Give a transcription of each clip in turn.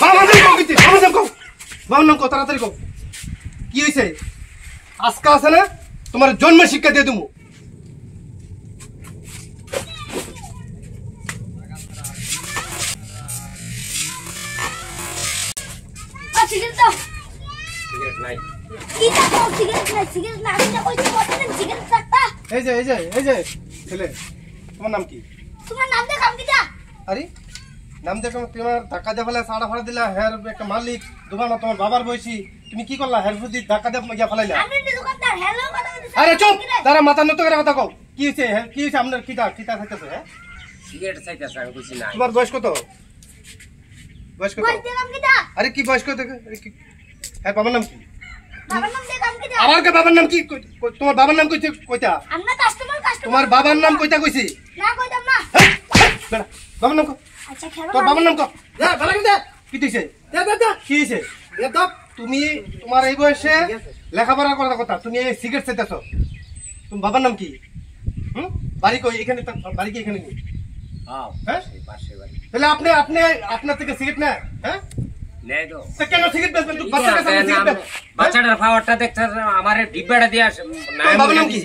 বাবার নাম কও তাড়াতাড়ি কও কি হয়েছে আজকে আছে না তোমার জন্ম শিক্ষা দিয়ে দেবো ছেলে তোমার নাম কি আরে নাম দেখো তোমার ধাক্কা দিয়ে ফেলে সাড়া ফাড়া দিলা হের একটা মালিক দোকান তোমার বাবার বয়সী তুমি কি করলা হের ফুদি ধাক্কা দিয়ে গিয়া ফেলাইলা আরে চুপ দাঁড়া মাথা নত করে কথা কও কি হয়েছে আপনার কিতা খাইতেছে হ্যাঁ সিগারেট চাইতেছে আমি বুঝি না তোমার বয়স কত আরে কি বয়স কত হ্যাঁ বাবার নাম কি আমার কে বাবার নাম কি তোমার বাবার নাম কইতে কইতা তোমার বাবার নাম কইতা কইছি বাবার নাম কো আচ্ছা তোর বাবার নাম কো কি দিছে কি হইছে তুমি তোমার এই বয়সে লেখাপড়া করার কথা তুমি এই সিগারেট চাইতেছো তোমার বাবার নাম কি বাড়ি কই এখানে বাড়ি কি এখানে কি হ্যাঁ তাহলে আপনি আপনার থেকে সিগারেট না হ্যাঁ নেই তো কেন সিগারেট বেচবেন তুই বাচ্চার কাছে সিগারেট বাচ্চাটার পাওয়ারটা দেখছেন আমার ডিব্বাটা দিয়ে বাবার নাম কি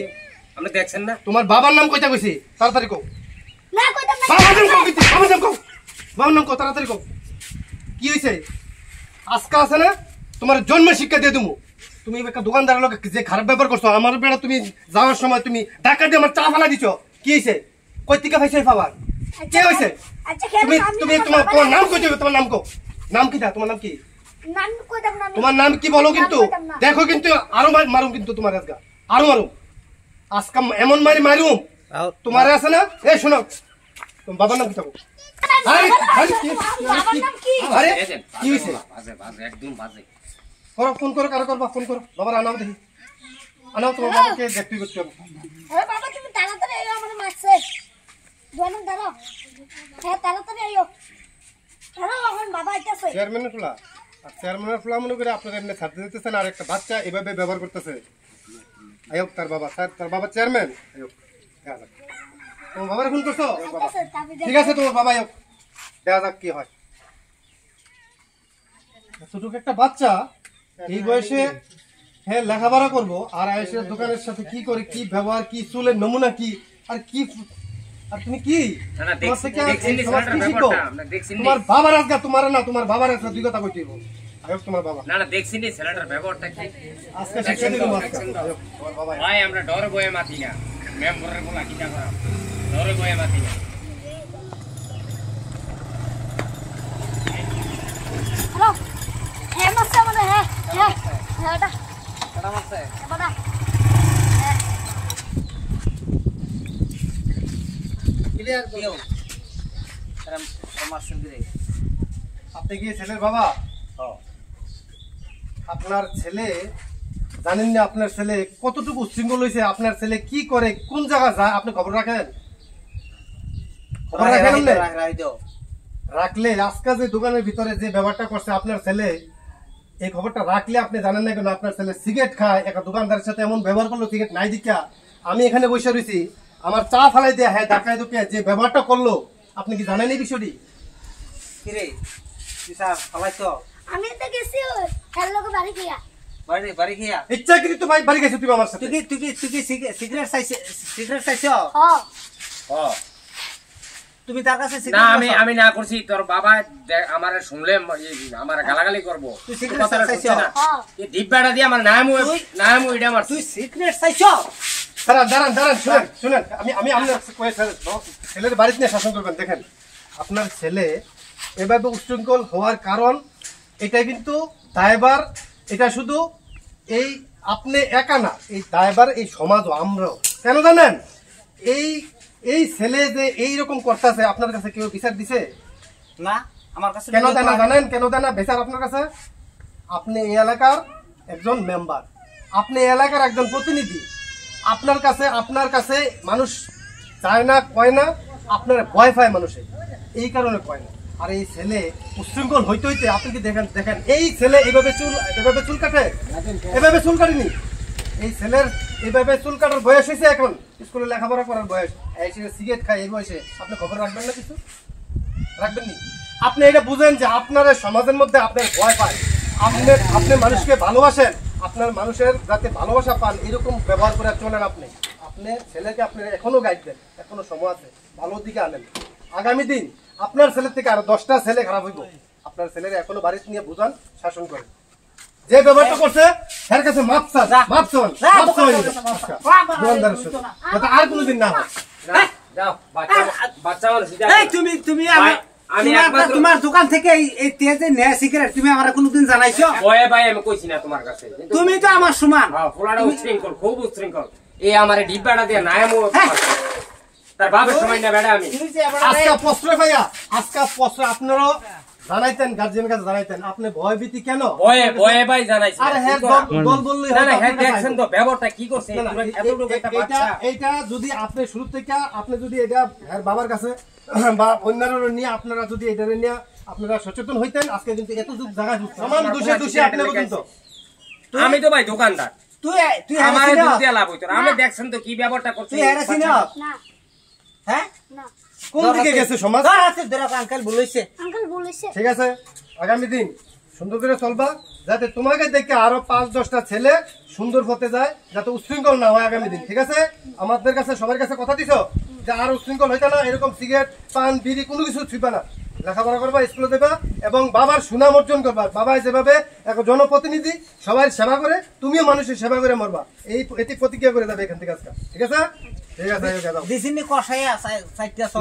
আপনি দেখছেন না তোমার বাবার নাম কইতা কইছি তাড়াতাড়ি কও না কইতাম না বাবার নাম কও তাড়াতাড়ি কও কি হইছে আজকে আছে না তোমার জন্ম শিক্ষা দিয়ে দেবো তুমি একটা দোকানদারের লোক যে খারাপ ব্যবহার করছো আমার বেড়া তুমি যাওয়ার সময় তুমি টাকা দিয়ে আমার চা ফালা দিছো কি হইছে কই থেকে পাইছে পাওয়ার কি হইছে তুমি তোমার নাম কইতে তোমার নাম কও নাম কি তোমার নাম কি নাম কইতাম না তোমার নাম কি বলো কিন্তু দেখো কিন্তু আরো মারুম কিন্তু তোমার আজকে আরো মারুম আজকে এমন মারুম তোমার আছে না এই শোনো তোমার বাবার নাম কি থাকো আরে কি হইছে একদম বাজে করো ফোন করো কারো করবা ফোন করো বাবার আনাও দেখি আনাও তোমার বাবাকে দেখতে করতে হবে আরে বাবা তুমি তাড়াতাড়ি আইও আমার মারছে জনম দাঁড়াও হ্যাঁ তাড়াতাড়ি আইও দাঁড়াও এখন বাবা আইতাছে চেয়ারম্যানের ফুলা আর চেয়ারম্যানের ফুলা মনে করে আপনারা এমনি ছাড়তে দিতেছেন আর একটা বাচ্চা এভাবে ব্যবহার করতেছে আয়োগ তার বাবা চেয়ারম্যান আয়োগ তোমার বাবার ফোন করছো বাবা ঠিক আছে তোমার বাবা আয়োগ দেখা যাক কি হয় ছোট একটা বাচ্চা এই বয়সে হ্যাঁ লেখাপড়া করবো আর আয়েশের দোকানের সাথে কি করে কি ব্যবহার কি চুলের নমুনা কি আর কি আর তুমি কি তোমার বাবার আজকে তোমার না তোমার বাবার আজকে দুই কথা কইতে আয়োগ তোমার বাবা না না দেখছি নি ছেলেটার ব্যবহারটা কি আজকে শিক্ষা দিলাম তোমার বাবা ভাই আমরা ডরে বয়ে মাতি না মেম্বারের বলা কি না করা ডরে বয়ে মাতি না হ্যালো হ্যাঁ মাস্টার মানে হ্যাঁ এটা মারছে বাবা ক্লিয়ার দিও আপনি কি ছেলের বাবা আপনার ছেলে জানেন না আপনার ছেলে কতটুকু উচ্ছৃঙ্খল হয়েছে আপনার ছেলে কি করে কোন জায়গা যায় আপনি খবর রাখেন রাখলে আজকে যে দোকানের ভিতরে যে ব্যাপারটা করছে আপনার ছেলে এই খবরটা রাখলে আপনি জানেন না কেন আপনার ছেলে সিগারেট খায় একটা দোকানদারের সাথে এমন ব্যবহার করলো সিগারেট নাই দিকা আমি এখানে বসে রয়েছি আমার চা ফালাই দিয়ে হ্যাঁ ধাক্কায় ধুকে যে ব্যবহারটা করলো আপনি কি জানেন এই বিষয়টি কিরে কিসা ফালাইছো আমি তো গেছি খেল লোক বাড়ি গিয়া বাড়ি গিয়া ইচ্ছা কি তুই বাড়ি গেছিস তুমি আমার সাথে তুই সিগারেট চাইছো হ্যাঁ তুমি তার কাছে না আমি না করছি তোর বাবা আমারে শুনলে আমার গালাগালি করবো তুই সিগারেট চাইছো এই ডিব্বাটা দিয়ে আমার নাম ওইটা আমার তুই সিগারেট চাইছো দাঁড়ান শুনেন আমি আপনার ছেলের বাড়িতে নিয়ে শাসন করবেন দেখেন আপনার ছেলে এভাবে উচ্ছৃঙ্খল হওয়ার কারণ এটা কিন্তু দায়ভার এটা শুধু এই আপনি একা না এই দায়ভার এই সমাজও আমরাও কেন জানেন এই ছেলে যে এইরকম করতেছে আপনার কাছে কেউ বিচার দিছে না আমার কাছে কেন দেয় না জানেন কেন দেয় না বিচার আপনার কাছে আপনি এই এলাকার একজন মেম্বার আপনি এই এলাকার একজন প্রতিনিধি আপনার কাছে মানুষ চায় না কয় না আপনার ভয় পায় মানুষে এই কারণে কয় না আর এই ছেলে উচ্ছৃঙ্খল হইতে আপনি কি দেখেন এই ছেলে এভাবে চুল কাটে এভাবে চুল কাটেনি এই ছেলের এইভাবে চুল কাটার বয়স হয়েছে এখন স্কুলে লেখাপড়া করার বয়স সিগারেট খায় এই বয়সে আপনি খবর রাখবেন না কিছু রাখবেন নি আপনি এটা বুঝেন যে আপনার সমাজের মধ্যে আপনার ভয় পায়, আপনি মানুষকে ভালোবাসেন, আপনার মানুষের যাতে ভালোবাসা পান এরকম ব্যবহার করে চলেন। আপনি ছেলেকে আপনি এখনো গাইড দেন, এখনো সময় আছে, ভালোর দিকে আনেন। আগামী দিন আপনার ছেলের থেকে আরো 10টা ছেলে খারাপ হইব। আপনার ছেলের এখনো বাড়িতে নিয়ে বুঝান, শাসন করেন। যে ব্যবহারটা করছে এর কাছে মাপ চান, আর কোনোদিন না হয়। যাও বাচ্চা মানুষ তোমার দোকান থেকে এই তেজে নেয়া সিগারেট তুমি আমার কোনোদিন জানাইছো? ভয়ে ভাই আমি কইছি না তোমার কাছে, তুমি তো আমার সমান। ফোলাটা উচ্ছৃঙ্খল, খুব উচ্ছৃঙ্খল। এই আমার ডিব্বাটা দিয়ে নাই তার বাপের সময় না বেড়া আমি আজকে প্রশ্ন ভাইয়া, আজকে প্রশ্ন আপনারও জানাইতেন, গার্জিয়ান কাছে জানাইতেন। আপনি ভয় ভীতি কেন? ভয়ে ভাই জানাইছি। আরে হ্যাঁ দল বললেই না না, হ্যাঁ দেখছেন তো ব্যবহারটা কি করছে। এইটা যদি আপনি শুরু থেকে আপনি যদি এটা বাবার কাছে বা অন্যান্য নিয়ে আপনারা যদি এটা নিয়ে আপনারা সচেতন হইতেন, আজকে কিন্তু এত যুগ জায়গায় সমান দোষে আপনি বলতেন। তো আমি তো ভাই দোকানদার, তুই আমার দুধে লাভ হইতো না। আমি দেখছেন তো কি ব্যবহারটা করছে। তুই হেরাছি না? হ্যাঁ, কোন দিকে গেছে সমাজ? আঙ্কেল বলেছে, ঠিক আছে, আগামী দিন সুন্দর করে চলবা, যাতে তোমাকে দেখে আরো 5-10টা ছেলে সুন্দর পথে যায়, যাতে উচ্ছৃঙ্খল না হয় আগামী দিন। ঠিক আছে, আমাদের কাছে সবার কাছে কথা দিছো যে আর উচ্ছৃঙ্খল হইতে না, এরকম সিগারেট পান বিড়ি কোনো কিছু ছুঁবা না, লেখাপড়া করবা, স্কুলে দেবা এবং বাবার সুনাম অর্জন করবা। বাবাই যেভাবে এক জনপ্রতিনিধি সবাই সেবা করে, তুমিও মানুষের সেবা করে মরবা, এটি প্রতিজ্ঞা করে যাবে এখান থেকে আজকে। ঠিক আছে, ঠিক আছে।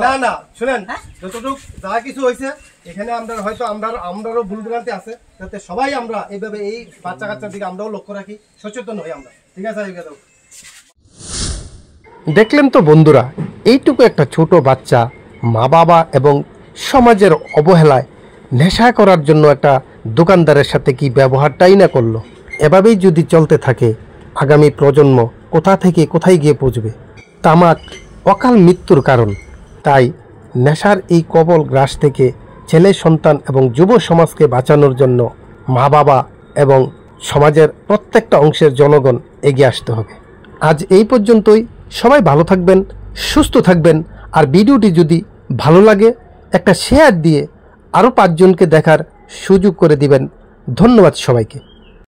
না না শুনেন, যতটুকু যা কিছু হয়েছে এখানে আমরা হয়তো আমরাও ভুল ভ্রান্তি আছে, যাতে সবাই আমরা এইভাবে এই বাচ্চা কাচ্চার দিকে আমরাও লক্ষ্য রাখি, সচেতন হই আমরা। ঠিক আছে, দেখলেন তো বন্ধুরা, এইটুকু একটা ছোট বাচ্চা মা বাবা এবং সমাজের অবহেলায় নেশা করার জন্য একটা দোকানদারের সাথে কি ব্যবহারটাই না করলো। এভাবেই যদি চলতে থাকে আগামী প্রজন্ম কোথা থেকে কোথায় গিয়ে পৌঁছবে। তামাক অকাল মৃত্যুর কারণ। তাই নেশার এই কবল গ্রাস থেকে ছেলে সন্তান এবং যুব সমাজকে বাঁচানোর জন্য মা বাবা এবং সমাজের প্রত্যেকটা অংশের জনগণ এগিয়ে আসতে হবে। আজ এই পর্যন্তই। সবাই ভালো থাকবেন, সুস্থ থাকবেন। আর ভিডিওটি যদি ভালো লাগে একটা শেয়ার দিয়ে আরও 5 জনকে দেখার সুযোগ করে দিবেন। ধন্যবাদ সবাইকে।